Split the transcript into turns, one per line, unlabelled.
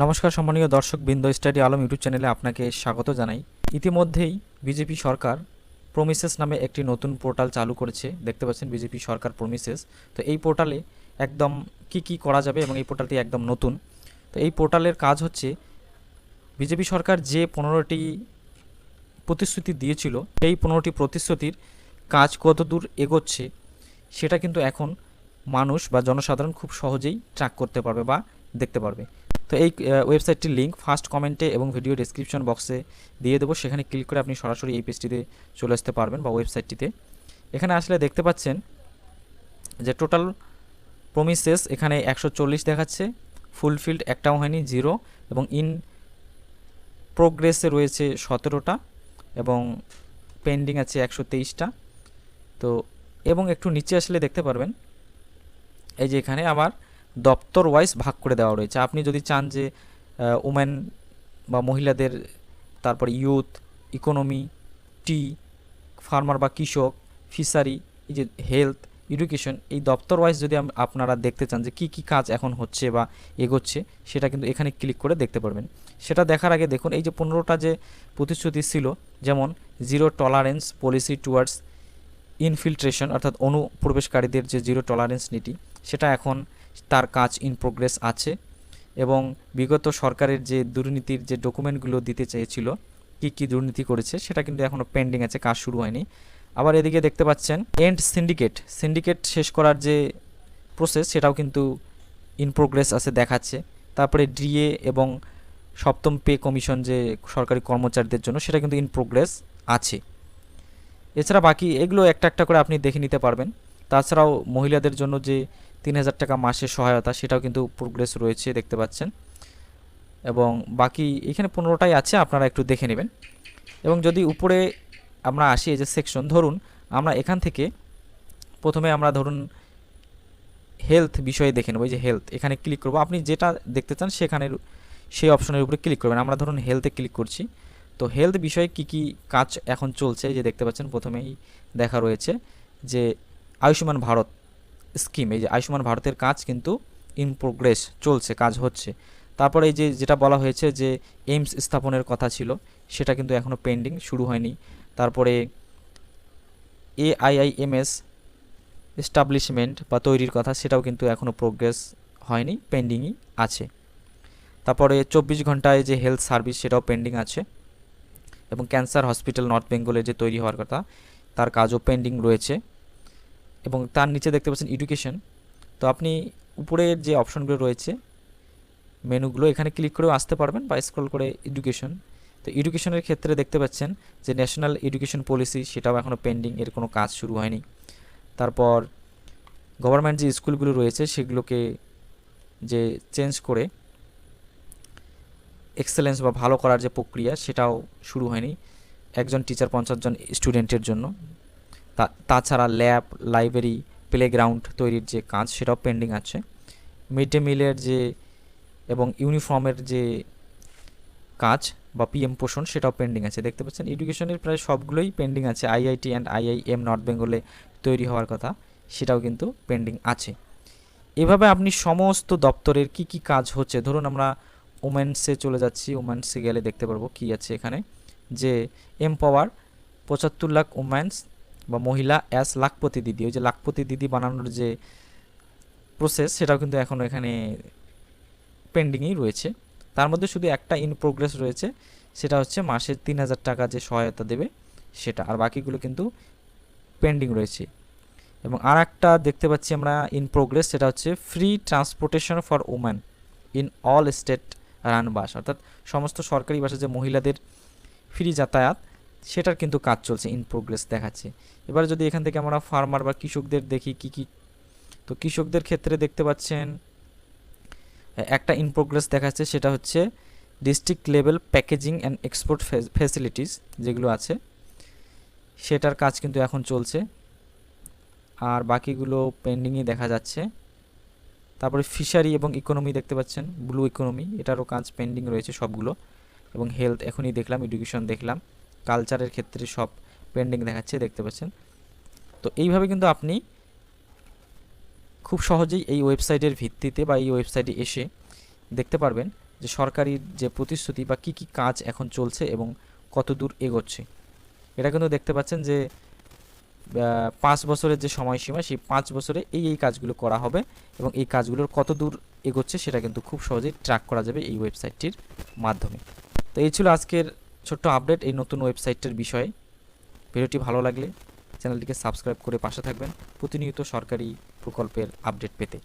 নমস্কার সম্মানীয় দর্শকবৃন্দ, স্টাডি আলম ইউটিউব চ্যানেলে আপনাকে স্বাগত জানাই। ইতিমধ্যেই বিজেপি সরকার প্রমিসেস নামে একটি নতুন পোর্টাল চালু করেছে। দেখতে পাচ্ছেন বিজেপি সরকার প্রমিসেস। তো এই পোর্টালে একদম কি করা যাবে এবং এই পোর্টালটি একদম নতুন। তো এই পোর্টালের কাজ হচ্ছে বিজেপি সরকার যে 15টি প্রতিশ্রুতি দিয়েছিল সেই 15টি প্রতিশ্রুতির কাজ কত দূর এগোচ্ছে সেটা কিন্তু এখন মানুষ বা জনসাধারণ খুব সহজেই ট্র্যাক করতে পারবে বা দেখতে পারবে। তো এই ওয়েবসাইটটির লিঙ্ক ফার্স্ট কমেন্টে এবং ভিডিও ডেসক্রিপশন বক্সে দিয়ে দেবো। সেখানে ক্লিক করে আপনি সরাসরি এই পেজটিতে চলে আসতে পারবেন বা ওয়েবসাইটটিতে। এখানে আসলে দেখতে পাচ্ছেন যে টোটাল প্রমিসেস এখানে 140 দেখাচ্ছে, ফুলফিল্ড একটাও হয়নি, 0, এবং ইন প্রোগ্রেসে রয়েছে 17টা এবং পেন্ডিং আছে 123টা। তো এবং একটু নিচে আসলে দেখতে পারবেন এই যে এখানে আবার দপ্তর ওয়াইজ ভাগ করে দেওয়া রয়েছে। আপনি যদি চান যে উমেন বা মহিলাদের, তারপর ইউথ, ইকোনমি, টি, ফার্মার বা কৃষক, ফিশারি, এই যে হেলথ, এডুকেশন, এই দপ্তর ওয়াইজ যদি আপনারা দেখতে চান যে কি কাজ এখন হচ্ছে বা এগোচ্ছে, সেটা কিন্তু এখানে ক্লিক করে দেখতে পারবেন। সেটা দেখার আগে দেখুন এই যে 15টা যে প্রতিশ্রুতি ছিল, যেমন zero tolerance policy towards infiltration, অর্থাৎ অনুপ্রবেশকারীদের যে জিরো টলারেন্স নীতি, সেটা এখন তার কাজ ইন প্রোগ্রেস আছে। এবং বিগত সরকারের যে দুর্নীতির যে ডকুমেন্টগুলো দিতে চেয়েছিল, কি দুর্নীতি করেছে, সেটা কিন্তু এখনও পেন্ডিং আছে, কাজ শুরু হয়নি। আবার এদিকে দেখতে পাচ্ছেন এন্ড সিন্ডিকেট শেষ করার যে প্রসেস, সেটাও কিন্তু ইন প্রোগ্রেস আছে দেখাচ্ছে। তারপরে ডিএ এবং সপ্তম পে কমিশন যে সরকারি কর্মচারীদের জন্য, সেটা কিন্তু ইন প্রোগ্রেস আছে। এছাড়া বাকি এগুলো একটা একটা করে আপনি দেখে নিতে পারবেন। তাছাড়াও মহিলাদের জন্য যে 3000 টাকা মাসের সহায়তা, সেটাও কিন্তু প্রোগ্রেস রয়েছে দেখতে পাচ্ছেন। এবং বাকি এখানে 15টাই আছে, আপনারা একটু দেখে নেবেন। এবং যদি উপরে আমরা আসি এই যে সেকশন, ধরুন আমরা এখান থেকে প্রথমে আমরা ধরুন হেলথ বিষয়ে দেখে নেব। এই যে হেলথ, এখানে ক্লিক করব। আপনি যেটা দেখতে চান সেখানে সেই অপশনের উপরে ক্লিক করবেন। আমরা ধরুন হেলথে ক্লিক করছি। তো হেলথ বিষয়ে কি কাজ এখন চলছে, যে দেখতে পাচ্ছেন প্রথমেই দেখা রয়েছে যে আয়ুষ্মান ভারত স্কিম। এই যে আয়ুষ্মান ভারতের কাজ কিন্তু ইন প্রোগ্রেস চলছে, কাজ হচ্ছে। তারপরে এই যে যেটা বলা হয়েছে যে এইমস স্থাপনের কথা ছিল, সেটা কিন্তু এখনও পেন্ডিং, শুরু হয়নি। তারপরে AIIMS এস্টাবলিশমেন্ট বা তৈরির কথা, সেটাও কিন্তু এখনও প্রোগ্রেস হয়নি, পেন্ডিংই আছে। তারপরে 24 ঘন্টায় যে হেলথ সার্ভিস, সেটাও পেন্ডিং আছে। এবং ক্যান্সার হসপিটাল নর্থ বেঙ্গলে যে তৈরি হওয়ার কথা, তার কাজও পেন্ডিং রয়েছে। এবং তার নিচে দেখতে পাচ্ছেন এডুকেশন। তো আপনি উপরের যে অপশনগুলো রয়েছে মেনুগুলো, এখানে ক্লিক করেও আসতে পারবেন বা স্ক্রল করে এডুকেশন। তো এডুকেশনের ক্ষেত্রে দেখতে পাচ্ছেন যে ন্যাশনাল এডুকেশন পলিসি, সেটাও এখনও পেন্ডিং, এর কোনো কাজ শুরু হয়নি। তারপর গভর্নমেন্ট যে স্কুলগুলো রয়েছে সেগুলোকে যে চেঞ্জ করে এক্সেলেন্স বা ভালো করার যে প্রক্রিয়া, সেটাও শুরু হয়নি একজন টিচার 50 জন স্টুডেন্টের জন্য। তাছাড়া ল্যাব, লাইব্রেরি, প্লেগ্রাউন্ড তৈরির যে কাজ, সেটাও পেন্ডিং আছে। মিড ডে মিলের যে এবং ইউনিফর্মের যে কাজ বা PM পোষণ, সেটাও পেন্ডিং আছে দেখতে পাচ্ছেন। এডুকেশনের প্রায় সবগুলোই পেন্ডিং আছে। IIT অ্যান্ড IIM নর্থ বেঙ্গলে তৈরি হওয়ার কথা, সেটাও কিন্তু পেন্ডিং আছে। এভাবে আপনি সমস্ত দপ্তরের কি কাজ হচ্ছে, ধরুন আমরা ওমেন্সে চলে যাচ্ছি। ওমেন্সে গেলে দেখতে পারবো কি আছে এখানে, যে এমপাওয়ার 75 লাখ ওমেন্স বা মহিলা অ্যাস লাখপতি দিদি। ওই যে লাখপতি দিদি বানানোর যে প্রসেস, সেটাও কিন্তু এখনও এখানে পেন্ডিংই রয়েছে। তার মধ্যে শুধু একটা ইন প্রোগ্রেস রয়েছে, সেটা হচ্ছে মাসে 3000 টাকা যে সহায়তা দেবে সেটা, আর বাকিগুলো কিন্তু পেন্ডিং রয়েছে। এবং আর একটা দেখতে পাচ্ছি আমরা ইন প্রোগ্রেস, সেটা হচ্ছে free transportation for women in all state run bus, অর্থাৎ সমস্ত সরকারি বাসে যে মহিলাদের ফ্রি যাতায়াত, সেটার কিন্তু কাজ চলছে, ইন প্রোগ্রেস দেখাচ্ছে। এবার যদি এখান থেকে আমরা ফার্মার বা কৃষকদের দেখি কি, তো কৃষকদের ক্ষেত্রে দেখতে পাচ্ছেন একটা ইন প্রোগ্রেস দেখাচ্ছে, সেটা হচ্ছে district level packaging and export facilities যেগুলো আছে, সেটার কাজ কিন্তু এখন চলছে। আর বাকিগুলো পেন্ডিংই দেখা যাচ্ছে। তারপরে ফিশারি এবং ইকোনমি দেখতে পাচ্ছেন, ব্লু ইকোনমি, এটারও কাজ পেন্ডিং রয়েছে সবগুলো। এবং হেলথ এখনই দেখলাম, এডুকেশন দেখলাম, কালচারের ক্ষেত্রে সব পেন্ডিং দেখাচ্ছে দেখতে পাচ্ছেন। তো এইভাবে কিন্তু আপনি খুব সহজেই এই ওয়েবসাইটের ভিত্তিতে বা এই ওয়েবসাইটে এসে দেখতে পারবেন যে সরকারি যে প্রতিশ্রুতি বা কি কি কাজ এখন চলছে এবং কত দূর এগোচ্ছে। এটা কিন্তু দেখতে পাচ্ছেন যে 5 বছরের যে সময়সীমা, সেই 5 বছরে এই কাজগুলো করা হবে এবং এই কাজগুলোর কত দূর এগোচ্ছে সেটা কিন্তু খুব সহজেই ট্র্যাক করা যাবে এই ওয়েবসাইটটির মাধ্যমে। তো এই ছিল আজকের ছোট্ট আপডেট এই নতুন ওয়েবসাইটটির বিষয়ে। ভিডিওটি ভালো লাগলে চ্যানেলটিকে সাবস্ক্রাইব করে পাশে থাকবেন প্রতিনিয়ত সরকারি প্রকল্পের আপডেট পেতে।